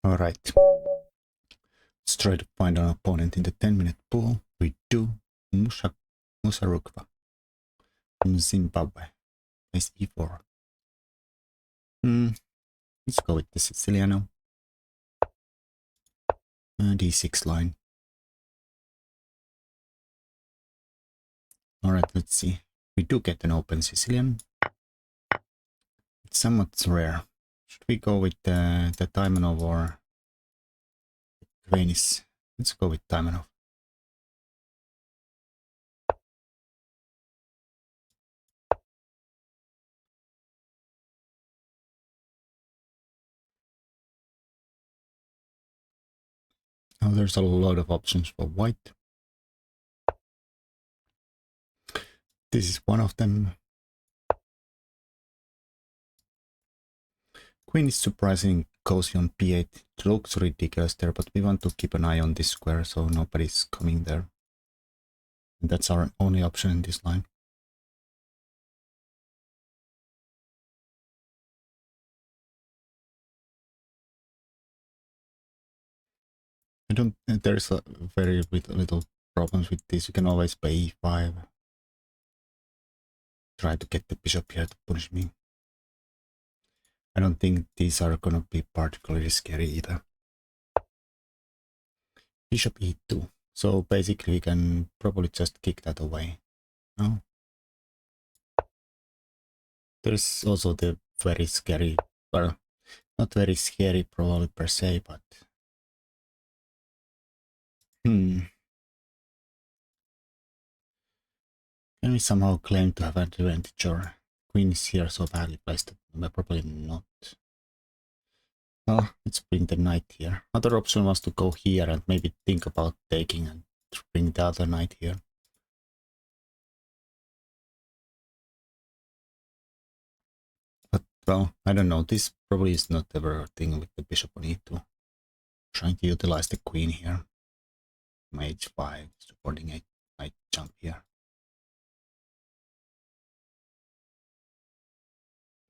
Alright. Let's try to find an opponent in the 10-minute pool. We do. Musarukva from Zimbabwe. Place e4. Let's go with the Sicilian. D6 line. Alright, let's see. We do get an open Sicilian. It's somewhat rare. Should we go with the Taimanov or Venice? Let's go with Taimanov. Now there's a lot of options for white. This is one of them. Queen is surprisingly cozy on p8. It looks ridiculous there, but we want to keep an eye on this square so nobody's coming there. And that's our only option in this line. There's a very little problems with this. You can always play e5. Try to get the bishop here to punish me. I don't think these are gonna be particularly scary either. Bishop e2. So basically we can probably just kick that away. No? There's also the very scary, well, not very scary probably per se, but can we somehow claim to have advantage, or queen is here so badly placed that probably not. Well, let's bring the knight here. Other option was to go here and maybe think about taking and bring the other knight here. But well, I don't know, this probably is not ever a thing with the bishop on e2. Trying to utilize the queen here. h5, supporting a knight jump here.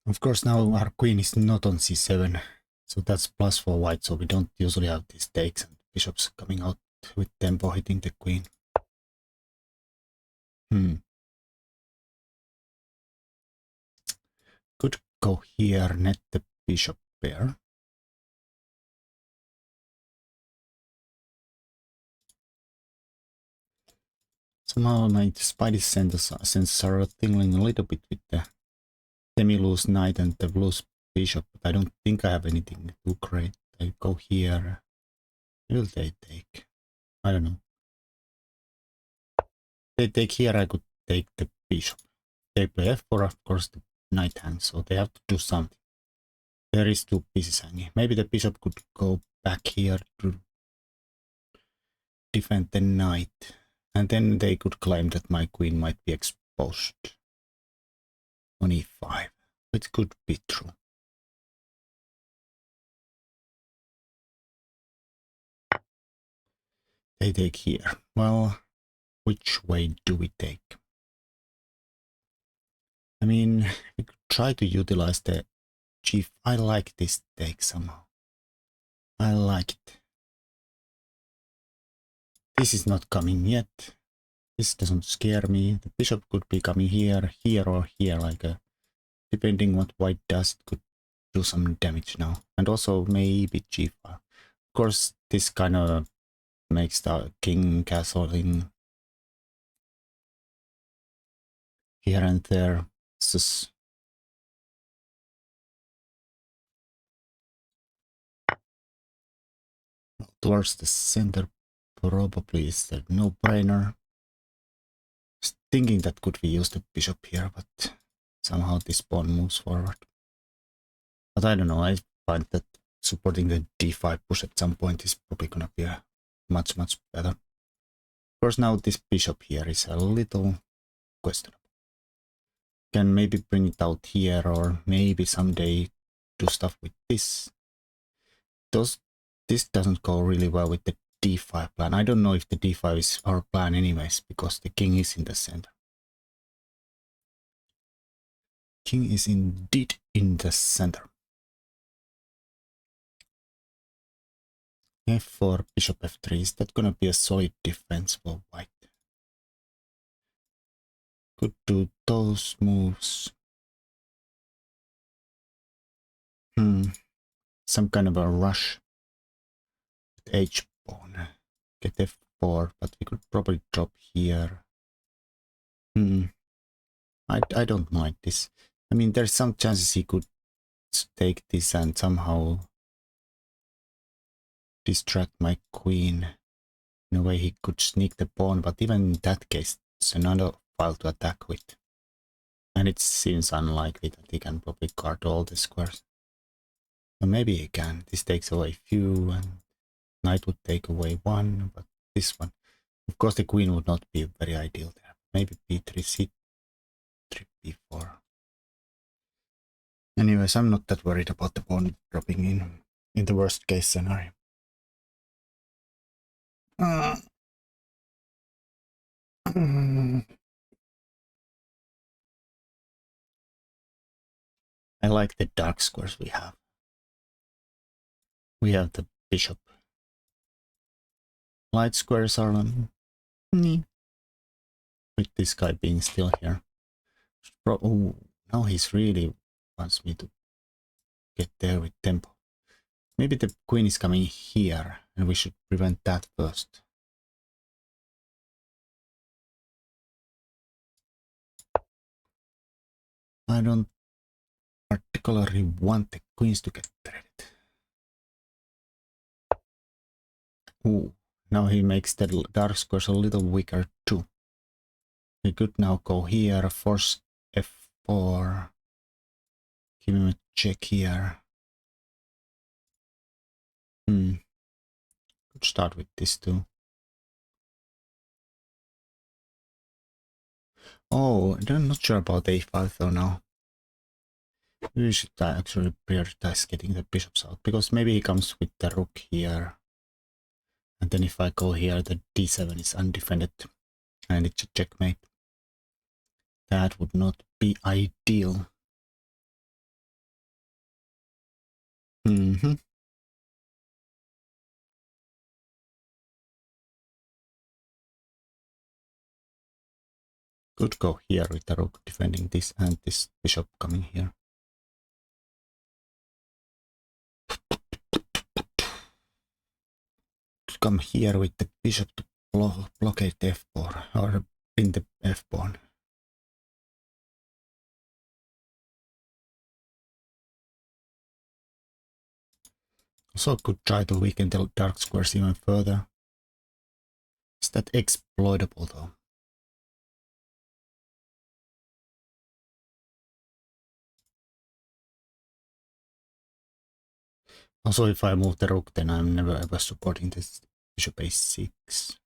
Of course, now our queen is not on c7, so that's plus for white, so we don't usually have these takes and bishops coming out with tempo hitting the queen. Could go here, net the bishop pair. Somehow my spidey senses are tingling a little bit with the semi-loose knight and the loose bishop, but I don't think I have anything too great. I go here. Will they take? I don't know. They take here, I could take the bishop. They play f4, of course the knight hangs, so they have to do something. There is two pieces hanging. Maybe the bishop could go back here to defend the knight. And then they could claim that my queen might be exposed on e5, which could be true. They take here. Well, which way do we take? I mean, we could try to utilize the g5. I like this take somehow. I like it. This is not coming yet. This doesn't scare me. The bishop could be coming here, here, or here, like depending what white does, it could do some damage now. And also maybe g5. Of course, this kind of makes the king castling here and there. It's just towards the center probably is the no-brainer. Just thinking that could we use the bishop here, but somehow this pawn moves forward. But I don't know, I find that supporting the d5 push at some point is probably gonna be a much better. Of course, now this bishop here is a little questionable. Can maybe bring it out here, or maybe someday do stuff with this. This doesn't go really well with the d5 plan. I don't know if the d5 is our plan anyways, because the king is in the center. King is indeed in the center. f4, bishop f3. Is that gonna be a solid defense for white? Could do those moves. Some kind of a rush with h pawn. Get f4, but we could probably drop here. I don't mind this. I mean, there's some chances he could take this and somehow distract my queen. In a way, he could sneak the pawn, but even in that case, it's another file to attack with. And it seems unlikely that he can probably guard all the squares. Or maybe he can. This takes away few, and knight would take away one, but this one. Of course, the queen would not be very ideal there. Maybe b3, c3, b4. Anyways, I'm not that worried about the pawn dropping in the worst case scenario. I like the dark squares we have. We have the bishop. Light squares are with this guy being still here. Oh, now he's really wants me to get there with tempo. Maybe the queen is coming here, and we should prevent that first. I don't particularly want the queens to get threaded. Ooh, now he makes the dark squares a little weaker too. We could now go here, force f4, give him a check here. Could start with this too. Oh, I'm not sure about a5 though now. We should actually prioritize getting the bishops out, because maybe he comes with the rook here. And then if I go here, the d7 is undefended and it's a checkmate. That would not be ideal. Could go here with the rook defending this and this bishop coming here. Come here with the bishop to blockade the f4 or pin the f pawn. Also could try to weaken the dark squares even further. Is that exploitable though? Also, if I move the rook, then I'm never ever supporting this bishop a6.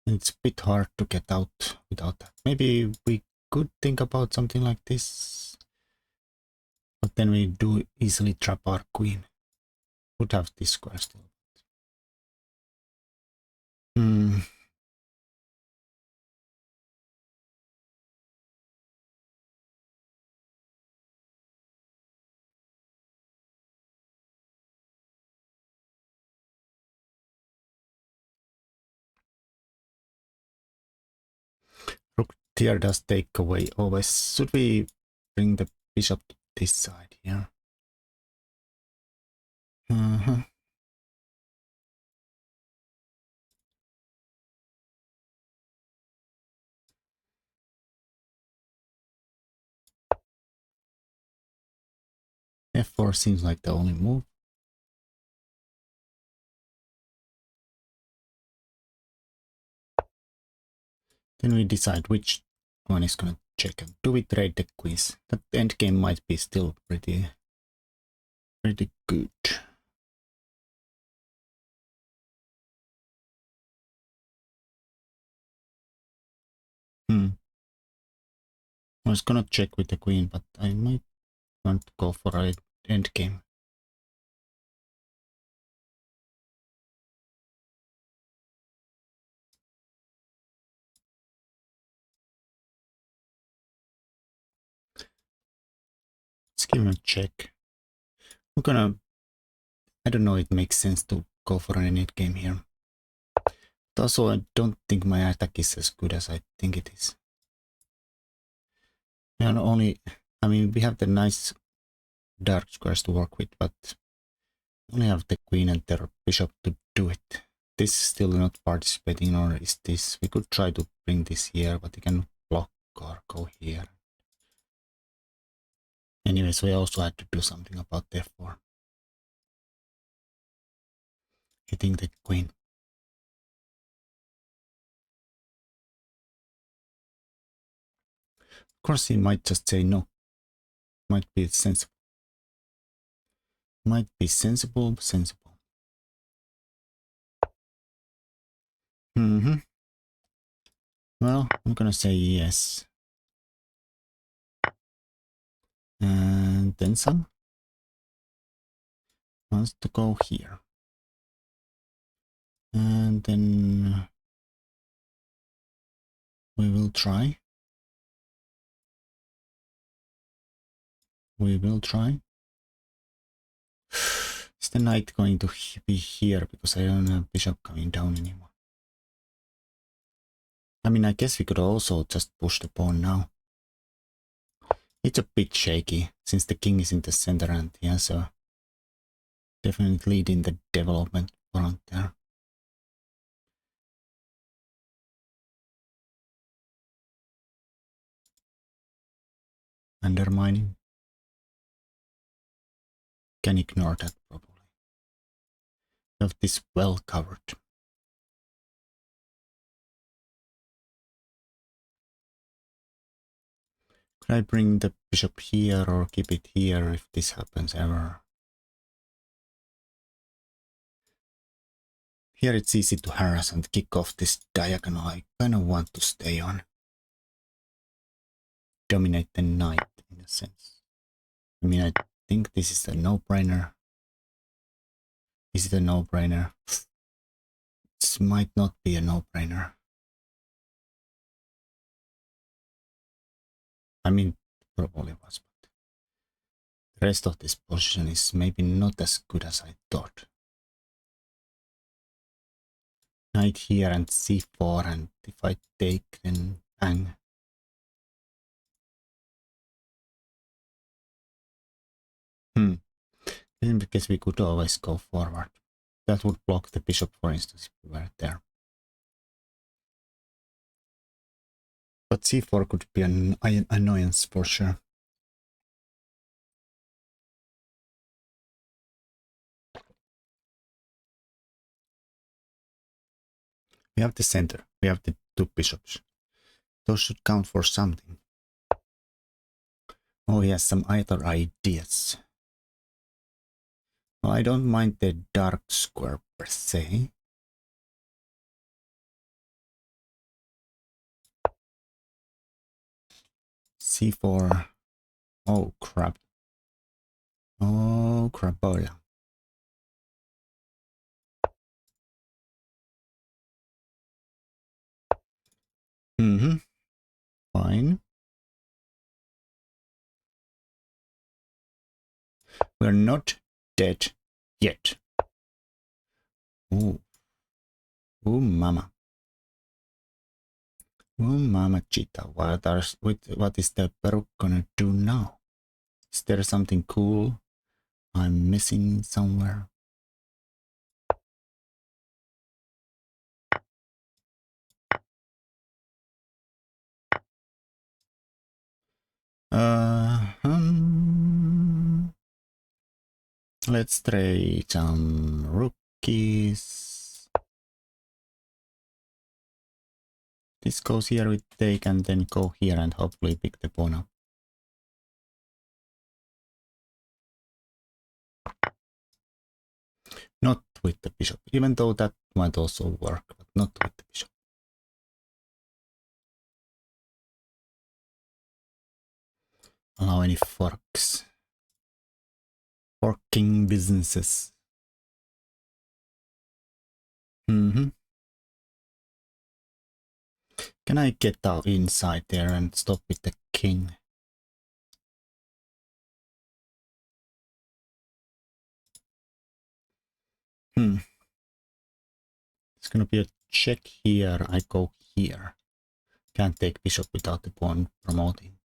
And it's a bit hard to get out without that. Maybe we could think about something like this. But then we do easily trap our queen. Would have this square still. Rook here does take away always. Should we bring the bishop to this side here? f4 seems like the only move. Then we decide which one is gonna check. Do we trade the queens? That endgame might be still pretty good. I was gonna check with the queen, but I might want to go for an endgame. Let's give him a check. I don't know, it makes sense to go for an endgame here. But also, I don't think my attack is as good as I think it is. And only, I mean, we have the nice dark squares to work with, but only have the queen and the bishop to do it. This is still not participating, or is this? We could try to bring this here, but it can block or go here. Anyways, we also had to do something about f4. Hitting the queen. Of course, he might just say no. Might be sensible. Might be sensible. Well, I'm gonna say yes. And then some. Wants to go here. And then we will try. We will try. Is the knight going to be here because I don't have bishop coming down anymore? I mean, I guess we could also just push the pawn now. It's a bit shaky since the king is in the center and he has a definite lead in the development front there. Undermining. Can ignore that probably. We have this well covered. Could I bring the bishop here or keep it here if this happens ever? Here it's easy to harass and kick off this diagonal. I kind of want to stay on. Dominate the knight in a sense. I mean, I think this is a no-brainer. Is it a no-brainer? This might not be a no-brainer. I mean, probably was, but the rest of this position is maybe not as good as I thought. Knight here and c4, and if I take, then bang. In case we could always go forward. That would block the bishop, for instance, if we were there. But c4 could be an annoyance for sure. We have the center. We have the two bishops. Those should count for something. Oh, he has some other ideas. Well, I don't mind the dark square per se. c4. Oh, crap. Oh, crapola. Fine. We're not dead yet. Ooh. Ooh, mama. Ooh, mama cheetah. What is the Peru gonna do now? Is there something cool I'm missing somewhere? Let's trade some rookies. This goes here with take and then go here and hopefully pick the pawn up. Not with the bishop, even though that might also work, but not with the bishop. Allow any forks. Forking businesses. Can I get out inside there and stop with the king? gonna be a check here. I go here. Can't take bishop without the pawn promoting.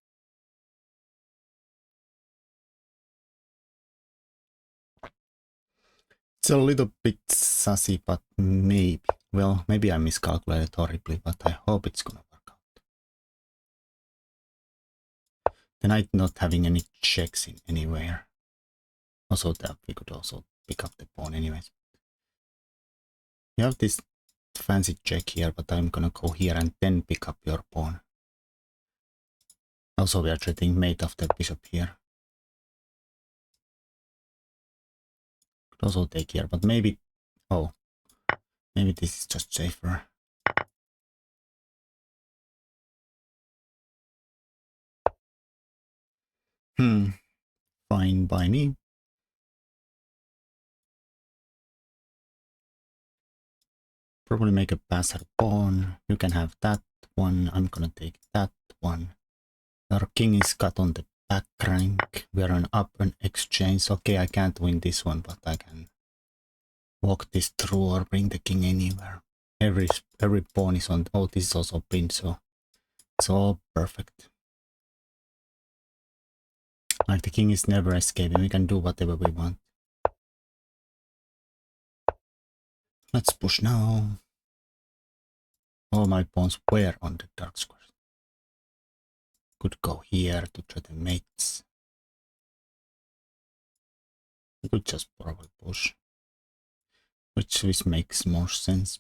It's a little bit sassy, but maybe. Well, maybe I miscalculated horribly, but I hope it's gonna work out. The knight not having any checks in anywhere. Also that we could also pick up the pawn anyways. You have this fancy check here, but I'm gonna go here and then pick up your pawn. Also we are threatening mate of the bishop here. Could also take here, but maybe... Oh. Maybe this is just safer. Fine by me. Probably make a passer pawn. You can have that one. I'm gonna take that one. Our king is cut on the back rank. We are on up an exchange. Okay, I can't win this one, but I can walk this through or bring the king anywhere. Every pawn is on... Oh, this is also pinned, so it's all perfect. Like the king is never escaping. We can do whatever we want. Let's push now. All my pawns were on the dark squares. Could go here to threaten mates. We could just probably push. Which makes more sense.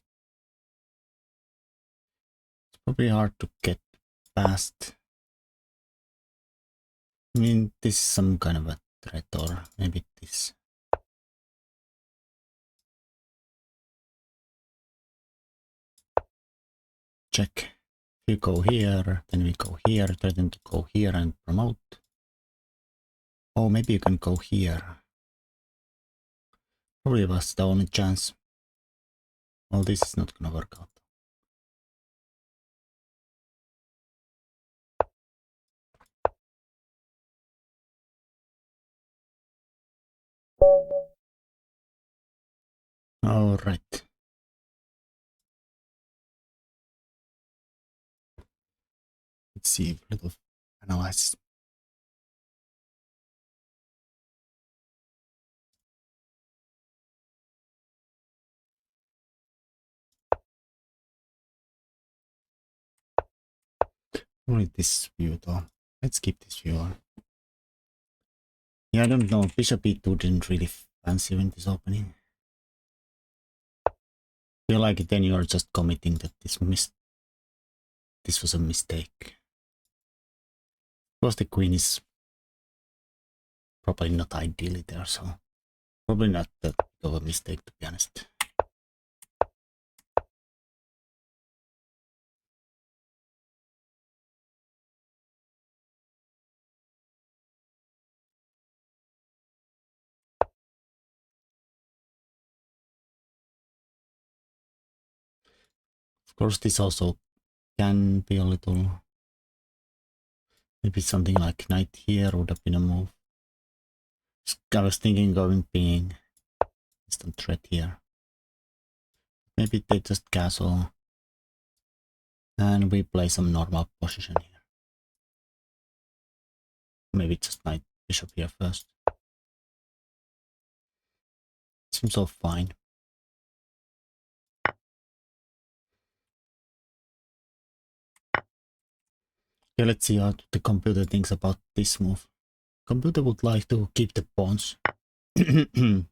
It's probably hard to get past. I mean, this is some kind of a threat, or maybe this. Check. If you go here, then we go here, threaten to go here and promote. Oh, maybe you can go here. Probably was the only chance. Well, this is not gonna work out. All right. Let's see a little analysis. Only this view though. Let's keep this view on. Yeah, I don't know. Bishop e2 didn't really fancy in this opening. Feel like then you're just committing that this was a mistake. Because the queen is probably not ideally there, so probably not that big of a mistake, to be honest. Of course, this also can be a little... Maybe something like knight here would have been a move. I was thinking going being instant threat here. Maybe they just castle and we play some normal position here. Maybe just knight bishop here first. Seems all fine. Okay, let's see how the computer thinks about this move. Computer would like to keep the pawns. Now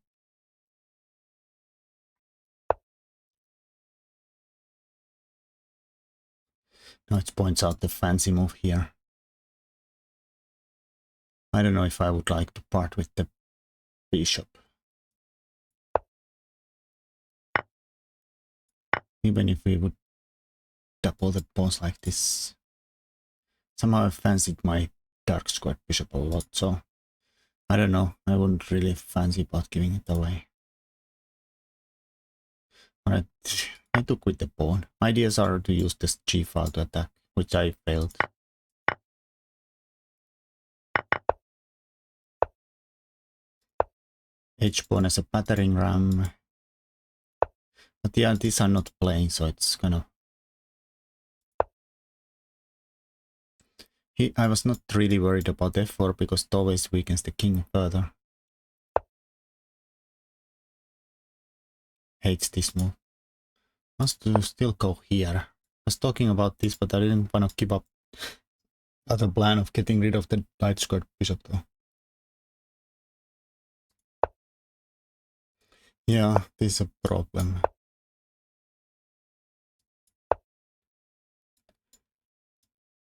it points out the fancy move here. I don't know if I would like to part with the bishop. Even if we would double the pawns like this. Somehow I fancied my dark squared bishop a lot, so I don't know. I wouldn't really fancy about giving it away. Alright, I took with the pawn. My ideas are to use this g-file to attack, which I failed. H-pawn as a battering ram. But yeah, these are not playing, so it's kind of... I was not really worried about f4 because it always weakens the king further. Hates this move. Wants to still go here. I was talking about this, but I didn't want to give up other plan of getting rid of the knight squared bishop though. Yeah, this is a problem.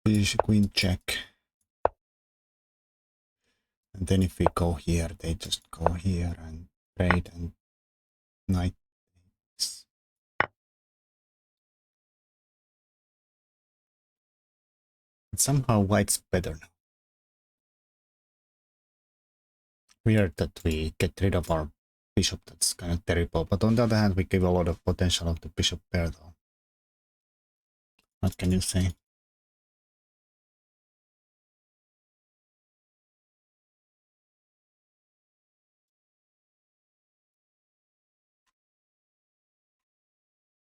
Bishop queen check. And then if we go here, they just go here and trade and knight. But somehow white's better now. Weird that we get rid of our bishop, that's kind of terrible. But on the other hand, we give a lot of potential of the bishop pair though. What can you say?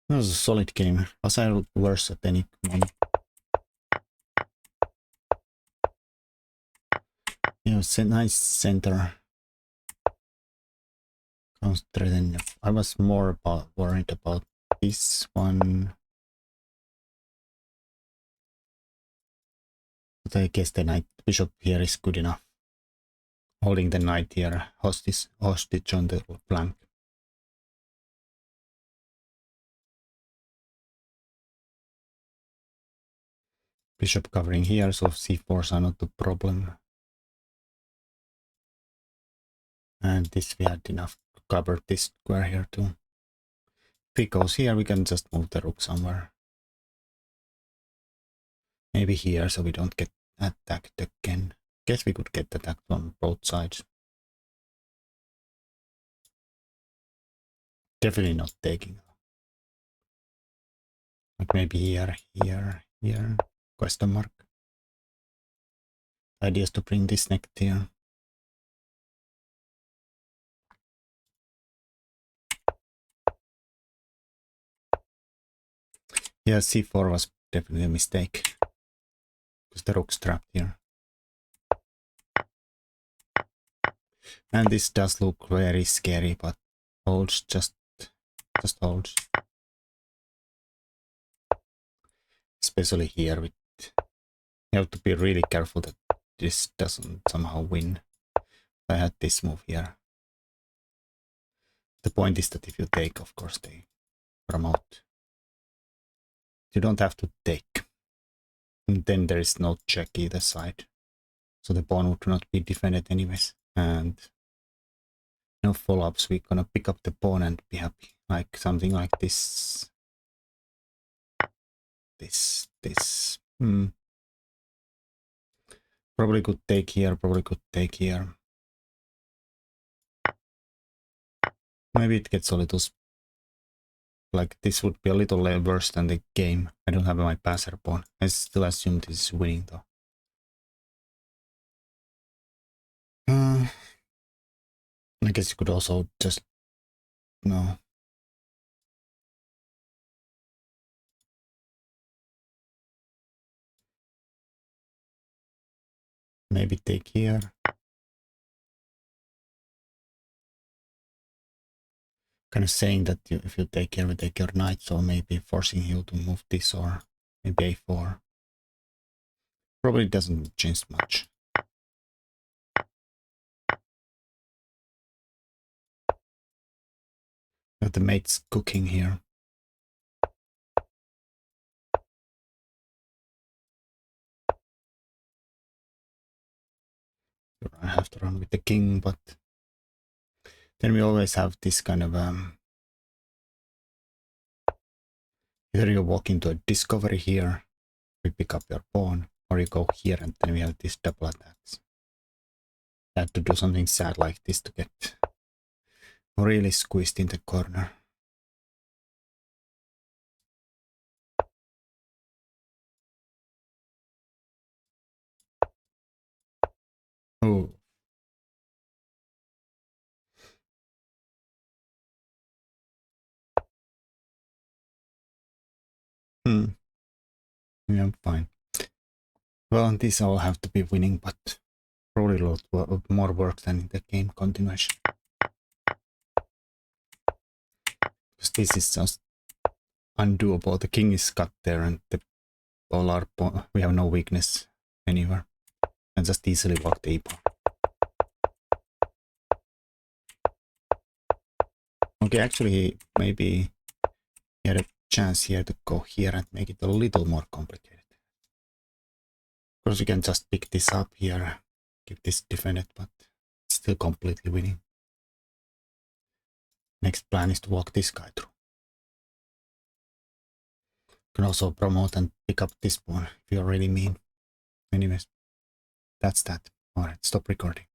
That was a solid game. Was I worse at any moment? Yeah, it's a nice center. Concentrating. I was more worried about this one. But I guess the knight bishop here is good enough. Holding the knight here hostage on the flank. Bishop covering here, so c4s are not the problem. And this we had enough to cover this square here too. If he goes here, we can just move the rook somewhere. Maybe here, so we don't get attacked again. Guess we could get attacked on both sides. Definitely not taking. Like maybe here, here. Question mark. Idea is to bring this next here. Yeah, c4 was definitely a mistake. Because the rook's trapped here. And this does look very scary, but holds, just holds. Especially here, you have to be really careful that this doesn't somehow win. I had this move here. The point is that if you take, of course, they promote. You don't have to take. And then there is no check either side. So the pawn would not be defended anyways. And no follow-ups, we're gonna pick up the pawn and be happy. Like something like this. This. Probably could take here, probably could take here. Maybe it gets a little... Like this would be a little worse than the game. I don't have my passer pawn. I still assume this is winning though. I guess you could also just... No. Maybe take here. Kind of saying that if you take here, we take your knight, so maybe forcing you to move this or maybe a4. Probably doesn't change much. But the mate's cooking here. I have to run with the king, but then we always have this kind of either you walk into a discovery here, we pick up your pawn, or you go here and then we have these double attacks. I had to do something sad like this to get really squeezed in the corner. Oh. Hmm. Yeah, I'm fine. Well, these all have to be winning, but probably a lot more work than in the game continuation. Because this is just undoable. The king is cut there, and the polar we have no weakness anywhere. And just easily walk the e-pawn. Okay, actually, maybe he had a chance here to go here and make it a little more complicated. Of course, you can just pick this up here, keep this defended, but it's still completely winning. Next plan is to walk this guy through. You can also promote and pick up this pawn if you're really mean. Anyways, that's that. Alright, stop recording.